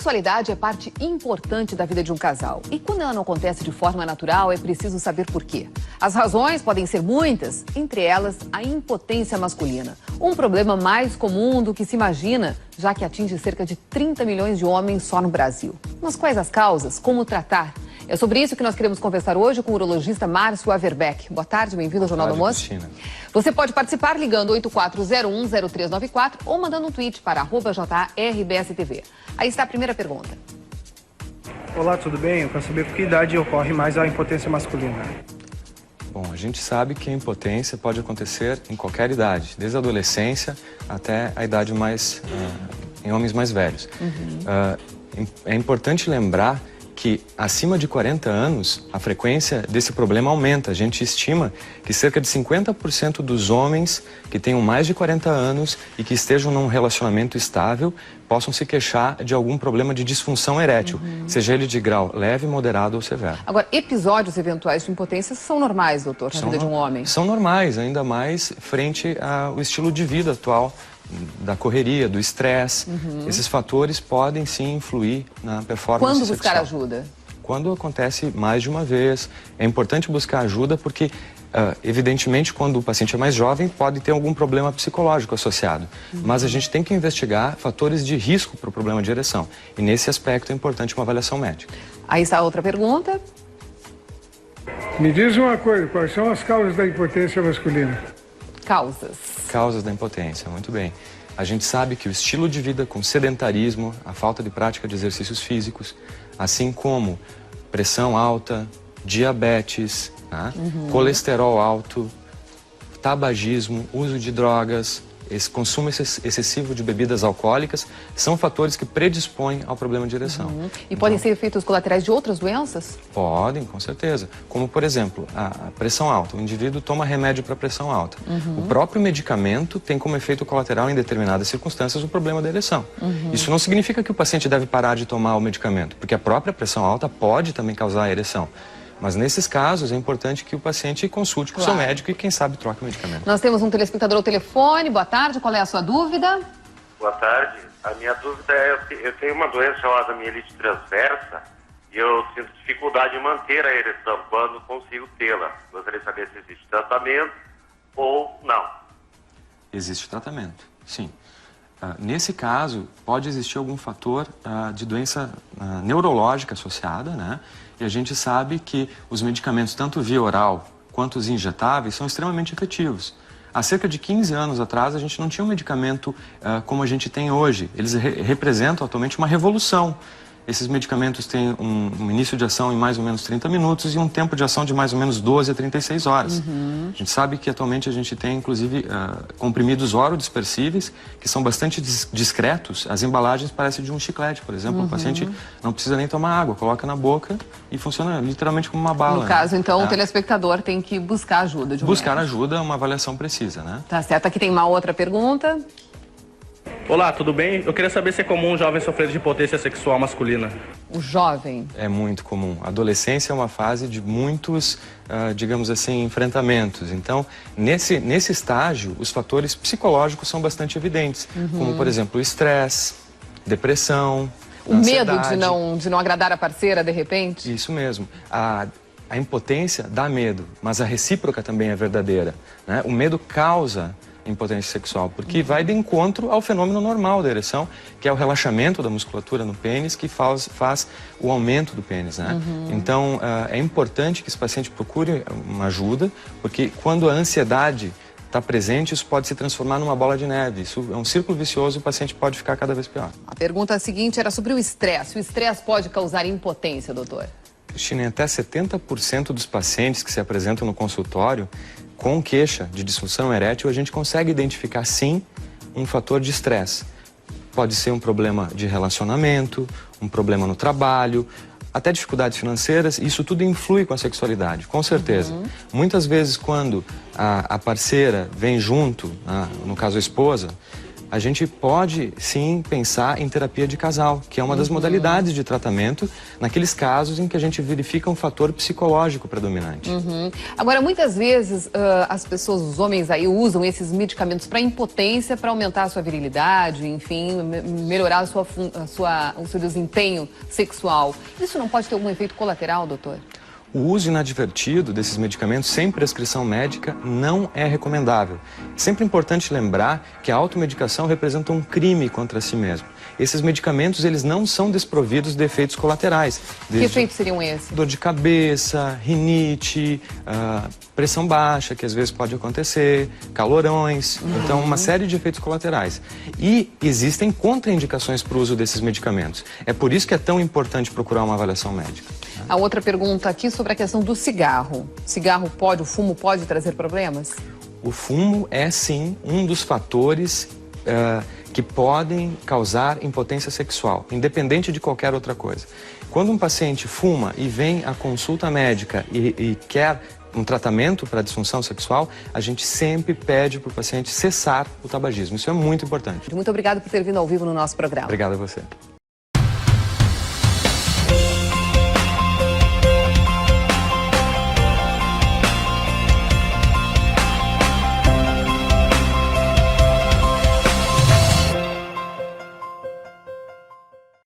sexualidade é parte importante da vida de um casal. E quando ela não acontece de forma natural, é preciso saber por quê. As razões podem ser muitas, entre elas a impotência masculina. Um problema mais comum do que se imagina, já que atinge cerca de 30 milhões de homens só no Brasil. Mas quais as causas? Como tratar? É sobre isso que nós queremos conversar hoje com o urologista Márcio Averbeck. Boa tarde, bem-vindo ao Jornal do Almoço. Cristina. Você pode participar ligando 8401-0394 ou mandando um tweet para @JRBSTV. Aí está a primeira pergunta. Olá, tudo bem? Eu quero saber por que idade ocorre mais a impotência masculina. Bom, a gente sabe que a impotência pode acontecer em qualquer idade, desde a adolescência até a idade mais, em homens mais velhos. É importante lembrar que acima de 40 anos, a frequência desse problema aumenta. A gente estima que cerca de 50% dos homens que tenham mais de 40 anos e que estejam num relacionamento estável possam se queixar de algum problema de disfunção erétil, seja ele de grau leve, moderado ou severo. Agora, episódios eventuais de impotência são normais, doutor, na vida de um homem? São normais, ainda mais frente ao estilo de vida atual, da correria, do estresse. Esses fatores podem sim influir na performance Quando sexual. buscar ajuda? Quando acontece mais de uma vez. É importante buscar ajuda porque, evidentemente, quando o paciente é mais jovem, pode ter algum problema psicológico associado. Mas a gente tem que investigar fatores de risco para o problema de ereção. E nesse aspecto é importante uma avaliação médica. Aí está a outra pergunta. Me diz uma coisa, quais são as causas da impotência masculina? Causas da impotência, muito bem. A gente sabe que o estilo de vida com sedentarismo, a falta de prática de exercícios físicos, assim como pressão alta, diabetes, né? Colesterol alto, tabagismo, uso de drogas, esse consumo excessivo de bebidas alcoólicas, são fatores que predispõem ao problema de ereção. E podem ser efeitos colaterais de outras doenças? Podem, com certeza. Como, por exemplo, a pressão alta. O indivíduo toma remédio para pressão alta. O próprio medicamento tem como efeito colateral, em determinadas circunstâncias, o problema da ereção. Isso não significa que o paciente deve parar de tomar o medicamento, porque a própria pressão alta pode também causar ereção. Mas nesses casos é importante que o paciente consulte com o seu médico e, quem sabe, troque o medicamento. Nós temos um telespectador ao telefone. Boa tarde, qual é a sua dúvida? Boa tarde. A minha dúvida é, eu tenho uma doença chamada mielite transversa e eu sinto dificuldade em manter a ereção quando consigo tê-la. Gostaria de saber se existe tratamento ou não. Existe tratamento, sim. Nesse caso, pode existir algum fator de doença neurológica associada, né? E a gente sabe que os medicamentos, tanto via oral quanto os injetáveis, são extremamente efetivos. Há cerca de 15 anos atrás, a gente não tinha um medicamento como a gente tem hoje. Eles representam atualmente uma revolução. Esses medicamentos têm um início de ação em mais ou menos 30 minutos e um tempo de ação de mais ou menos 12 a 36 horas. A gente sabe que atualmente a gente tem, inclusive, comprimidos orodispersíveis, que são bastante discretos. As embalagens parecem de um chiclete, por exemplo. O paciente não precisa nem tomar água, coloca na boca e funciona literalmente como uma bala. No caso, então, o telespectador tem que buscar ajuda de um Buscar médico. ajuda, uma avaliação precisa, né? Tá certo. Aqui tem uma outra pergunta. Olá, tudo bem? Eu queria saber se é comum um jovem sofrer de impotência sexual masculina. O jovem. É muito comum. A adolescência é uma fase de muitos, digamos assim, enfrentamentos. Então, nesse estágio, os fatores psicológicos são bastante evidentes. Como, por exemplo, o estresse, depressão, O medo ansiedade. de não agradar a parceira, de repente? Isso mesmo. A impotência dá medo, mas a recíproca também é verdadeira, né? O medo causa impotência sexual, porque vai de encontro ao fenômeno normal da ereção, que é o relaxamento da musculatura no pênis, que faz o aumento do pênis, né? Então, é importante que esse paciente procure uma ajuda, porque quando a ansiedade está presente, isso pode se transformar numa bola de neve. Isso é um círculo vicioso e o paciente pode ficar cada vez pior. A pergunta seguinte era sobre o estresse. O estresse pode causar impotência, doutor? Cristina, até 70% dos pacientes que se apresentam no consultório com queixa de disfunção erétil, a gente consegue identificar, sim, um fator de estresse. Pode ser um problema de relacionamento, um problema no trabalho, até dificuldades financeiras, isso tudo influi com a sexualidade, com certeza. Muitas vezes, quando a parceira vem junto, no caso a esposa, a gente pode sim pensar em terapia de casal, que é uma das modalidades de tratamento naqueles casos em que a gente verifica um fator psicológico predominante. Agora, muitas vezes as pessoas, os homens aí usam esses medicamentos para impotência, para aumentar a sua virilidade, enfim, melhorar o seu desempenho sexual. Isso não pode ter algum efeito colateral, doutor? O uso inadvertido desses medicamentos sem prescrição médica não é recomendável. É sempre importante lembrar que a automedicação representa um crime contra si mesmo. Esses medicamentos, eles não são desprovidos de efeitos colaterais. Que efeitos seriam esses? Dor de cabeça, rinite, pressão baixa, que às vezes pode acontecer, calorões, então uma série de efeitos colaterais. E existem contraindicações para o uso desses medicamentos. É por isso que é tão importante procurar uma avaliação médica. A outra pergunta aqui sobre a questão do cigarro. O fumo pode trazer problemas? O fumo é sim um dos fatores que podem causar impotência sexual, independente de qualquer outra coisa. Quando um paciente fuma e vem à consulta médica e quer um tratamento para disfunção sexual, a gente sempre pede para o paciente cessar o tabagismo. Isso é muito importante. Muito obrigada por ter vindo ao vivo no nosso programa. Obrigado a você.